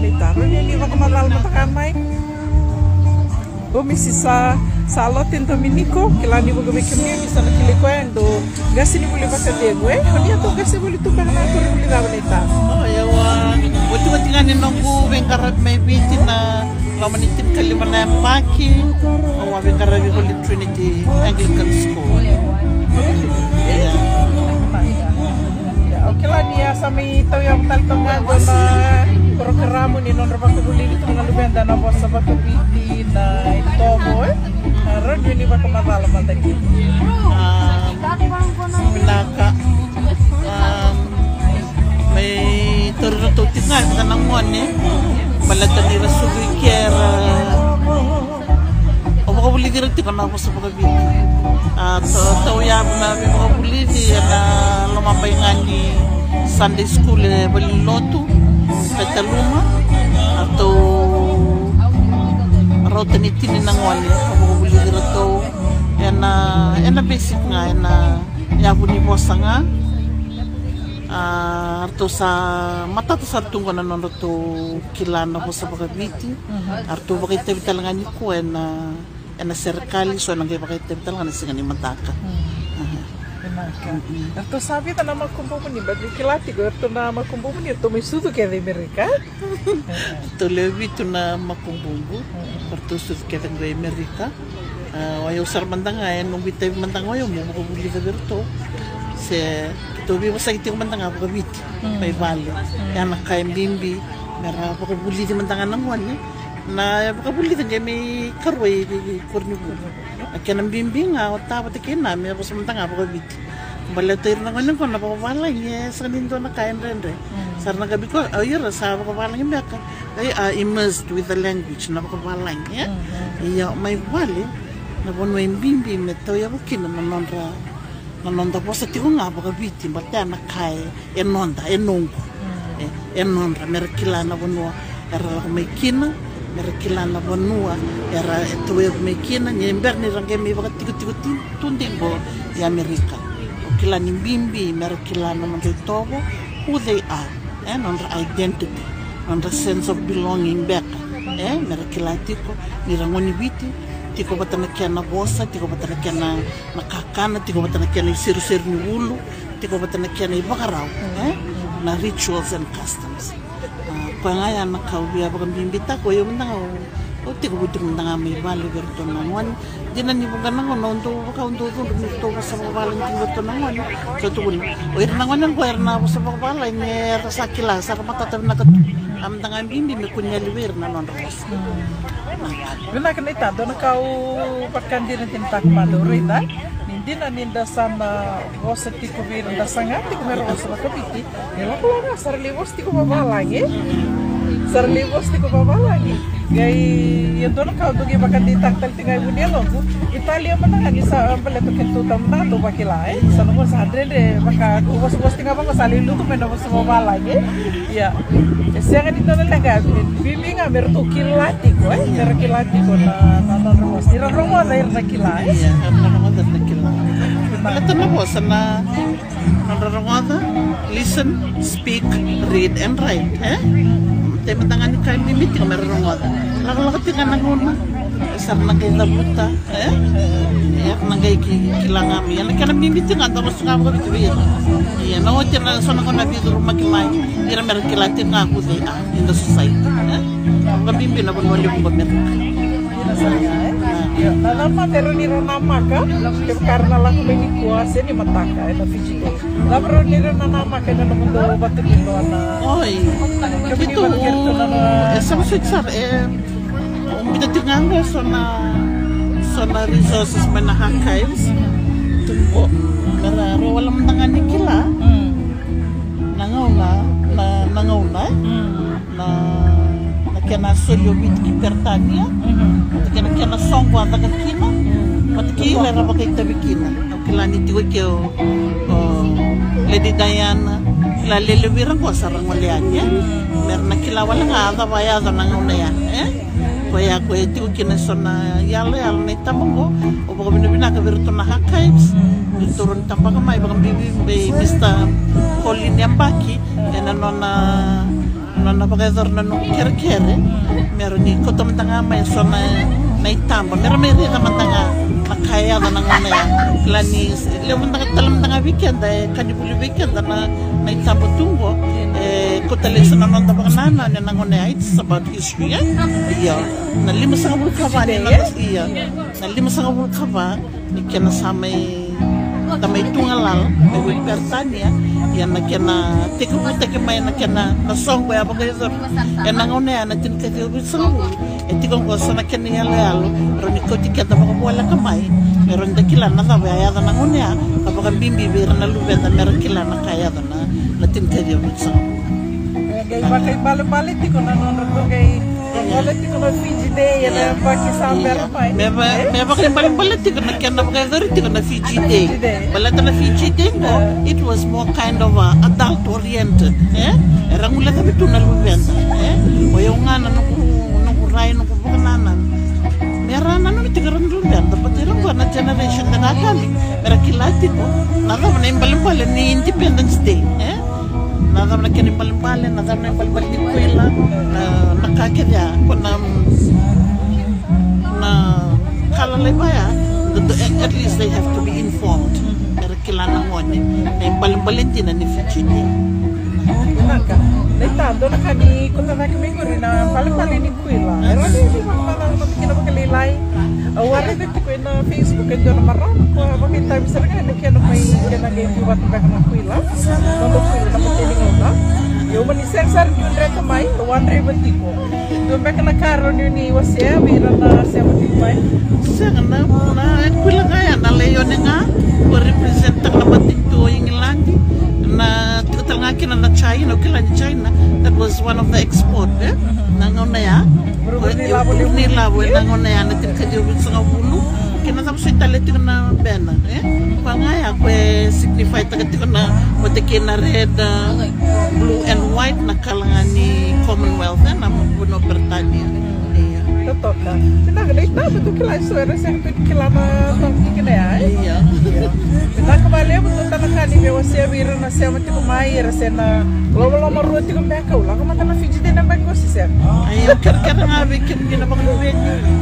nitaron ni ba kumalal matakamay. Misi sa salotin Dominico, kilani mo gabi kami bisa nakilikwen do gasi ni boleh pakai degue, dia tu gasi boleh tukar na ko rin nila nita. Oh ya wa, buti tingani nonggu bengkarat may biti na kamanitin kalima na paki, o wa bengkarat Holy Trinity Anglican School. Okay lah dia sami tahu yang taltongan do na programo ni non rabak boleh itu ngalubenda na bossa bakabiti na itomo ron yun iba kumadala matagi Minaka may turut tinggal ka ng one balatan nila sugi kera o makabuli direct ka na ako sa pagkabiti at tawayab na may makabuli na lumapay nga ni Sunday School baliloto Petaluma atau rota ni tini nang wali ako buli dito ena basic nga ena yabu ni bosa nga arto sa mata to sa tungo na non to kilana ko sa pagabiti arto bakit talangan ni ko ena serikali so nang bakit talangan sa ni mataka. Erto sabi ta na makumpumo ni badli kilati go erto na makumpumo ni to may sudo ke de Amerika. To lewi to na makumpumo erto sudo ke de Amerika. Wayo sar mandanga nung bitay mandanga wayo mo ko buli ka erto. Se to bi wasa iti mandanga ko bit. May vale. Yan kay bimbi mera ko buli di mandanga nang wan na ko buli ta may karway di korni ko. Akan bimbing nga tapos kina may ako samantang ako bit. Balatir na ngayon ko napapala niya sa nindo na kain rin. Sar na gabi ko ayun sa napapala niya ka. Ay immersed with the language napapala niya. Iya may wali na bono yung bimbing meto ya kina nanonda po sa tiyo nga baka biti bata na kay enonda merkila na bono era may kina merkila na bonua era tuwe mekina nyember ni range me baka tigo tunding bo di Amerika okila ni bimbi merkila na tobo who they are and on the identity on the sense of belonging back merkila tiko ni rangoni biti tiko batana kiana bosa tiko batana kiana nakakana tiko batana kiana siru ni ulu tiko batana kiana ibakarau na rituals and customs pangaya na kaubiya baka bimbita ko yung nang o tiko buting nang may bali berto nangwan dinan ni bukan nang no baka undo to sa babalan tingo to nangwan so to o nangwan nang ko na sa babalan ni sakila sa matataw na am tangan bimbi me kunya liwer na non ros Wala ka na ita, doon na kau pagkandi na tintak maduro ita. Hindi na ninda sana wasa ti ko bilang dasanga, ti ko meron sa makabiti. Nila ko wala, sarliwos ti ko babalangi. Sarliwos ti ko babalangi. Gay, yun doon na kau doon pagkandi taktal tingay mo niya lang. Italia man na, isa pala ito kintutam na, ito bakilay. Sa naman sa hadrin, baka kuwas-kuwas tinga ba masali luto, may naman sa babalangi. Yeah. Siya nga dito na lang gabin. Bibi nga, meron to kilati ko meron kilati ko na nanaramos. Niraramo na yung nakilay. Iya, nanaramo na nakilay. Ito na po, sana nanaramo na, listen, speak, read, and write. Tayo matangan ni kain mimiti ka meron na. Lakalakati ka nanguna. Sar na kayo labuta. Iyak na kayo kilangami. Yan, ka na mimiti nga, tapos nga ako bituin. Iya, nawatin na sana ko na dito makilay. Ira meron kilati nga ako in the society. Kami pinabunwali ko meron. Lama meron ni nama ka, karena lang may kuwase ni mataka ito fiji. Lama ni nama ka na naman daw batik ito na. Oy, ito sa sitsar binatingan ko sa resources man na archives. Tumbo, mararo walang nangan kila. Nangaw na kena Solyomit kipertania kena songwa daga kina matkila ra bakay tabi kina kilani tiwa kyo Lady Diana la lelewira ko sarang walianya merna kilawala nga ada baya da nanguna ya koya ko tiwa kina sona yalla ni tamongo o baka binabina ka virtu na archives turun tambaka mai baka bibi Mr. Colin Yambaki ena nona na pagador na no kere meron ni ko tamtanga may so na itamba meron may rika mantanga nakaya na ngone ya lani le mantanga talam tanga weekend kanibuli weekend na itamba tungo ko talesa na nonda pagnana na ngone it's about history iya na lima sa kabul kaba ni iya na lima sa kabul kaba ni kena samay tamay tungalal may pertania yan na kena tikuputa kemay na kena na song ba ba kayo yan na ngone na tin ka dio bisu etikong ko sana kena yalo ron ko tiketa ba ko wala kamay meron dakila na ba ya na ngone kapag bimbi bir na lube na meron kila na kaya na tin ka dio bisu gay bakay balik ko na non ko gay balik ko na Fiji Day na baki samber pa me bakay balik ko na kena bakay doriti ko na Fiji Day balata na Fiji Day mo it was more kind of adult oriented rangula ka bitu na lubenda o yung nga na nukuray nukubukanan meron na nung tigaran lubenda pati rin ba na generation na nakali meron kilati ko nakama na yung balimbali ni Independence Day nada na kini balimbali nada na balimbali ni kuila nakakaya ko na kalalay ba ya at least they have to be informed pero kilala ngone na yung balimbali din na ni Fiji naka naitando na kani kung na kami ko rin na balimbali ni kuila pero hindi ba parang kinabakalilay awari dito ko na Facebook ito na marami ko makita bisa na kaya kaya may kinagay bubat na kaya ng kuila nando kuila na matiling na yung manisensar yun rin kamay tuwan rin ba tipo doon ba ka nakaroon yun ni Wasya mira na siya matipay siya na kuila kaya na leyon nga ko represent na matito yung ilandi na tikatal nga kina na China kila ni China that was one of the export nangona ya nilabo nangona ya na tikadyo sa bulu kina tapos italeti na bena pangaya ko signify tagati ko na motekina red blue and white na kalangan ni Commonwealth na mabuno Britania totoo ka pinagdait na betul kila suara sa kila na tongki kina ya nakabali mo to tanaka ni Wasya wira na siya mati kumay rasa na lolo maruti ko beka ulang ko mata na Fiji Day na beko siya ayo kara nga bikin gina ba ko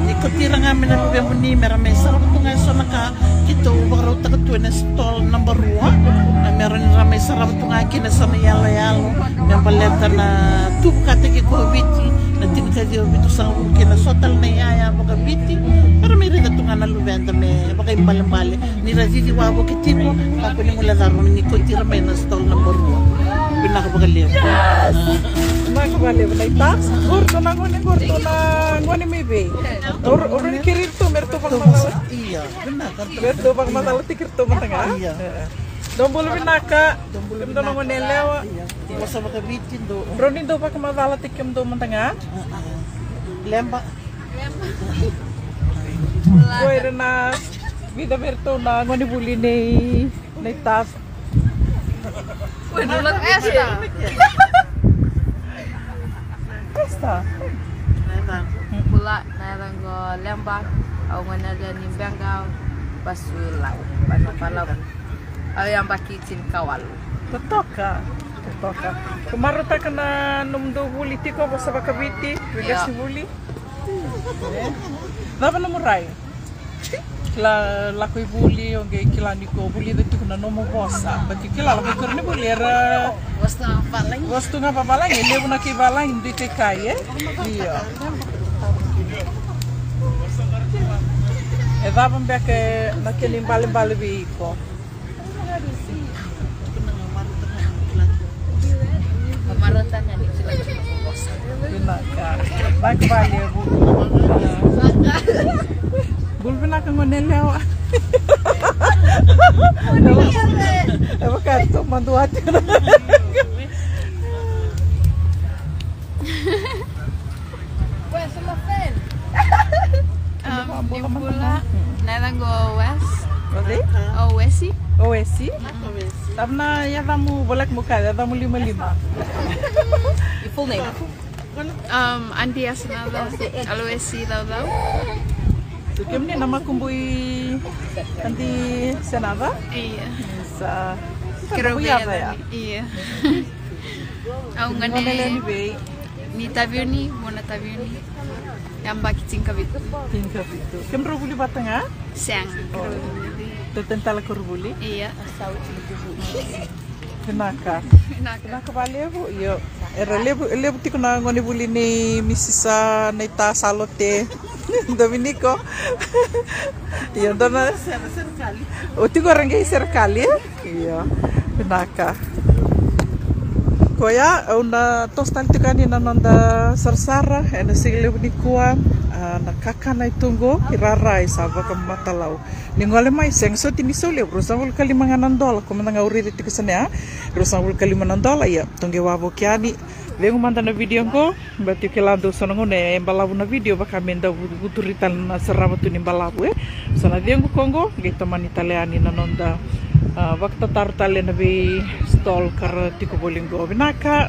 ikotira nga mina lube mo ni mera may sarap to nga so naka kito baro ta ko na stall number 1 meron ra may sarap to nga kina sa yalo yung baleta na tup katiki ko biti na tinkadio bito sa kina sotal na yaya baka biti pero may rin ito nga na lubenda may baka imbalimbali ni razidi wabo kitimo ako ni mula daro ni kotira may na stall number 1 pinakabagaliw nakabali na itax gordo na ngone maybe or ni kirito merto pang matala iya benar merto pang matala tikirto matanga iya Don't bulu binaka, don't know when lewa. Masa makabitin do. Bro ni do pa kamadala tikim do mantanga. Lemba. Boy na vida merto na ngoni buli ni tas. Uy, nulak esta. Esta. Bula na go lemba au ngana ni bengau pasulau panapalau. Yang bakitin kawal. Totoka. Kemarin tak kena numdo buli tiko basa bakabiti, begas si buli. Napa namurai? Kila lakoi buli, onge kila niko buli itu kena nomo bosa. Bagi kila lakoi kurni buli era. Wastu ngapa palang? Ele pun nak ibalang di TKI Iya. Eva pembek nak kelim balik biko. Marotannya di sila Binaka. Baik balik bul binaka ngonelewa. Eva kartu manduat. Where's my friend? Di pula narango west. Ode? Oh, wesi? Oesi? Tapna ya tamu bolak muka, ya tamu 5-5. Your full name? Andi Asnada, Aloesi Laudau. So kami ni nama kumbui Andi Senada. Iya. Sa Kira ya. Iya. Au Ngoneleni ngane bei. ni tavioni, mona tavioni. Yamba kicinka vitu. Tingka itu. Kem rubuli batanga? Siang. Tetentala kurubuli. Iya. Kenaka. Naka. Kenaka balebu? Yo. Era lebu tiko na ngoni buli ni misisa na ita salote. Dominico. Yo dona serkali. O tiko rangai serkali? Iya. Kenaka. Koya una tostal tikani na nanda sarsara ena sigle ni kuam na kakana itungo irarai saba ka matalau ningole mai seng so tini sole rosangul kalimangan dola ko manga uri ti kusane rosangul kalimangan dola ya tonge wabo kiani vengo manda na video ko bati kelando sonongo ne embalabu na video baka menda buturitan na sarama tu ni balabu sona vengo kongo gita man italiani na nonda waktu tartale na be stol kar tiko bolingo binaka